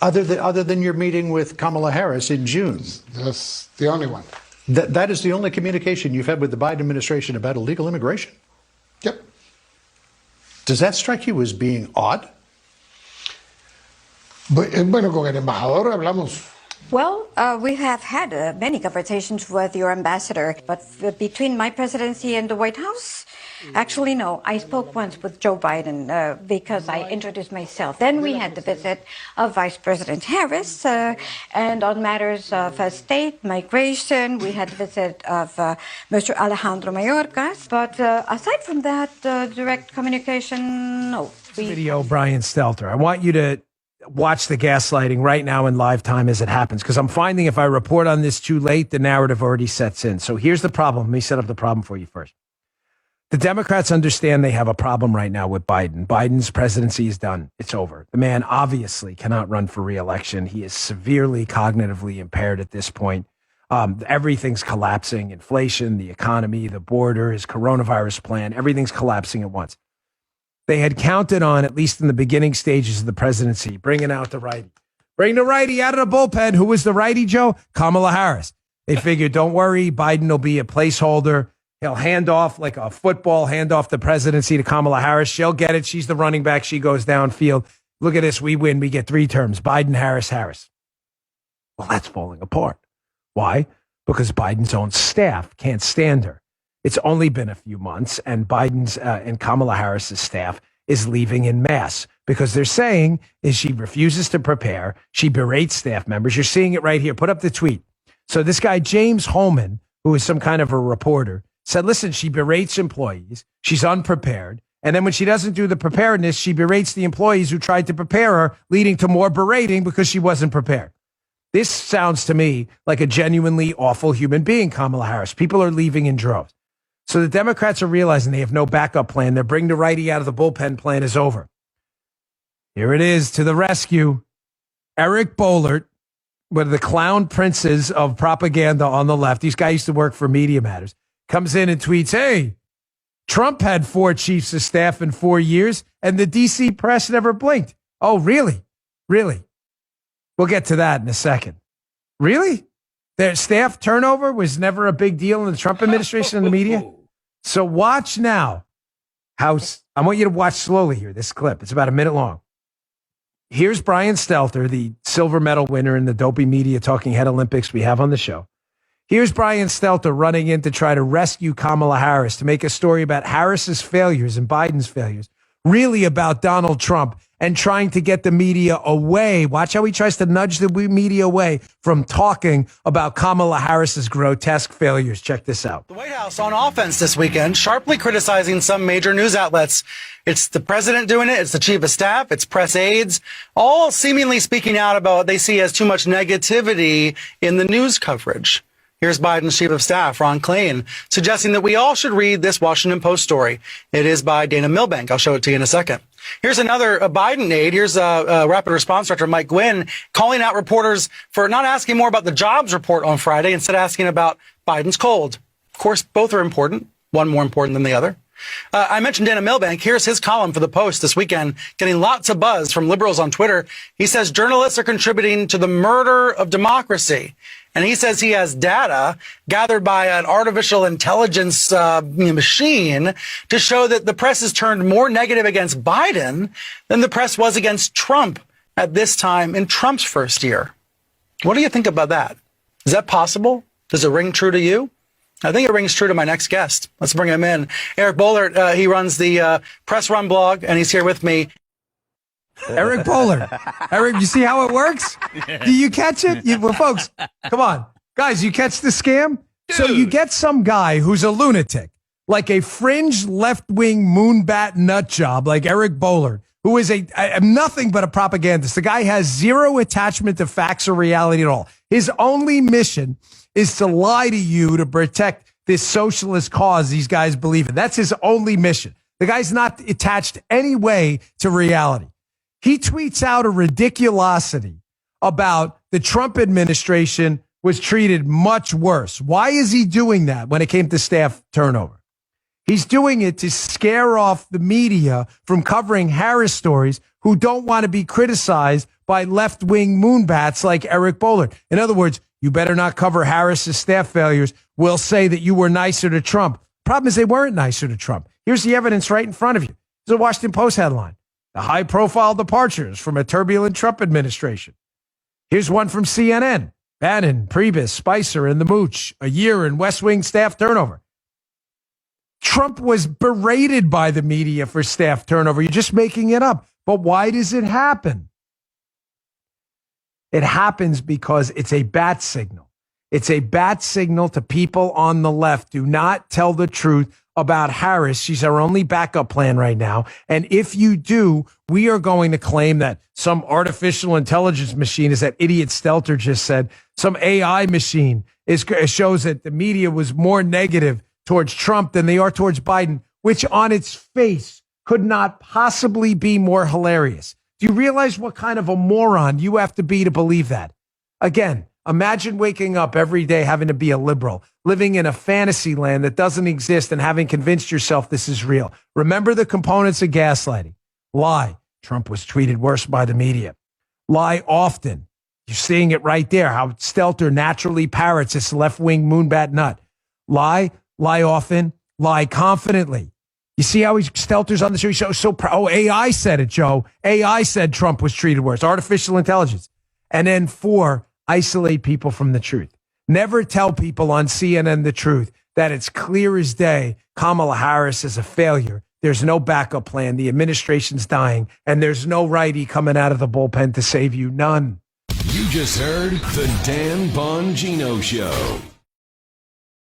Other than your meeting with Kamala Harris in June. That's the only one. That is the only communication you've had with the Biden administration about illegal immigration? Yep. Does that strike you as being odd? Bueno, con el embajador hablamos. Well, we have had many conversations with your ambassador, but between my presidency and the White House, actually, no. I spoke once with Joe Biden because I introduced myself. Then we had the visit of Vice President Harris, and on matters of state, migration, we had the visit of Mr. Alejandro Mayorkas. But aside from that, direct communication, no. Video, Brian Stelter. I want you to watch the gaslighting right now in live time as it happens, because I'm finding if I report on this too late, the narrative already sets in. So here's the problem. Let me set up the problem for you first. The Democrats understand they have a problem right now with Biden. Biden's presidency is done. It's over. The man obviously cannot run for re-election. He is severely cognitively impaired at this point. Everything's collapsing. Inflation, the economy, the border, his coronavirus plan, everything's collapsing at once. They had counted on, at least in the beginning stages of the presidency, bringing out the righty. Bring the righty out of the bullpen. Who was the righty, Joe? Kamala Harris. They figured, don't worry, Biden will be a placeholder. He'll hand off like a football, hand off the presidency to Kamala Harris. She'll get it. She's the running back. She goes downfield. Look at this. We win. We get 3 terms. Biden, Harris, Harris. Well, that's falling apart. Why? Because Biden's own staff can't stand her. It's only been a few months, and Biden's and Kamala Harris's staff is leaving in mass because they're saying is she refuses to prepare. She berates staff members. You're seeing it right here. Put up the tweet. So this guy, James Holman, who is some kind of a reporter, said, listen, she berates employees. She's unprepared. And then when she doesn't do the preparedness, she berates the employees who tried to prepare her, leading to more berating because she wasn't prepared. This sounds to me like a genuinely awful human being, Kamala Harris. People are leaving in droves. So the Democrats are realizing they have no backup plan. Their bring the righty out of the bullpen plan is over. Here it is to the rescue. Eric Boehlert, one of the clown princes of propaganda on the left. These guys used to work for Media Matters. Comes in and tweets, hey, Trump had 4 chiefs of staff in 4 years, and the D.C. press never blinked. Oh, really? Really? We'll get to that in a second. Really? Their staff turnover was never a big deal in the Trump administration and the media? So watch now. I want you to watch slowly here, this clip. It's about a minute long. Here's Brian Stelter, the silver medal winner in the Dopey Media Talking Head Olympics we have on the show. Here's Brian Stelter running in to try to rescue Kamala Harris, to make a story about Harris's failures and Biden's failures, really about Donald Trump, and trying to get the media away. Watch how he tries to nudge the media away from talking about Kamala Harris's grotesque failures. Check this out. The White House on offense this weekend, sharply criticizing some major news outlets. It's the president doing it. It's the chief of staff. It's press aides, all seemingly speaking out about what they see as too much negativity in the news coverage. Here's Biden's chief of staff, Ron Klain, suggesting that we all should read this Washington Post story. It is by Dana Milbank. I'll show it to you in a second. Here's another Biden aide. Here's Rapid Response Director Mike Gwynn calling out reporters for not asking more about the jobs report on Friday, instead asking about Biden's cold. Of course, both are important, one more important than the other. I mentioned Dana Milbank. Here's his column for the Post this weekend, getting lots of buzz from liberals on Twitter. He says journalists are contributing to the murder of democracy. And he says he has data gathered by an artificial intelligence machine to show that the press has turned more negative against Biden than the press was against Trump at this time in Trump's first year. What do you think about that? Is that possible? Does it ring true to you? I think it rings true to my next guest. Let's bring him in. Eric Boehlert, he runs the Press Run blog, and he's here with me. Eric Boehlert. Eric, you see how it works? Do you catch it? Well, folks, come on. Guys, you catch the scam? Dude. So you get some guy who's a lunatic, like a fringe left-wing moonbat nut job like Eric Boehlert, who is a nothing but a propagandist. The guy has zero attachment to facts or reality at all. His only mission is to lie to you to protect this socialist cause these guys believe in. That's his only mission. The guy's not attached any way to reality. He tweets out a ridiculosity about the Trump administration was treated much worse. Why is he doing that when it came to staff turnover? He's doing it to scare off the media from covering Harris stories who don't want to be criticized by left-wing moonbats like Eric Boehlert. In other words, you better not cover Harris's staff failures. We'll say that you were nicer to Trump. Problem is they weren't nicer to Trump. Here's the evidence right in front of you. It's a Washington Post headline. The high-profile departures from a turbulent Trump administration. Here's one from CNN. Bannon, Priebus, Spicer, and the Mooch. A year in West Wing staff turnover. Trump was berated by the media for staff turnover. You're just making it up. But why does it happen? It happens because it's a bat signal. It's a bat signal to people on the left. Do not tell the truth about Harris. She's our only backup plan right now. And if you do, we are going to claim that some artificial intelligence machine, as that idiot Stelter just said, some AI machine shows that the media was more negative towards Trump than they are towards Biden, which on its face could not possibly be more hilarious. Do you realize what kind of a moron you have to believe that? Again, imagine waking up every day having to be a liberal, living in a fantasy land that doesn't exist and having convinced yourself this is real. Remember the components of gaslighting. Lie. Trump was treated worse by the media. Lie often. You're seeing it right there, how Stelter naturally parrots this left-wing moonbat nut. Lie often, lie confidently. You see how Stelter's on the show? He's so proud. Oh, AI said it, Joe. AI said Trump was treated worse. Artificial intelligence. And then 4, isolate people from the truth. Never tell people on CNN the truth that it's clear as day Kamala Harris is a failure. There's no backup plan. The administration's dying. And there's no righty coming out of the bullpen to save you. None. You just heard the Dan Bongino Show.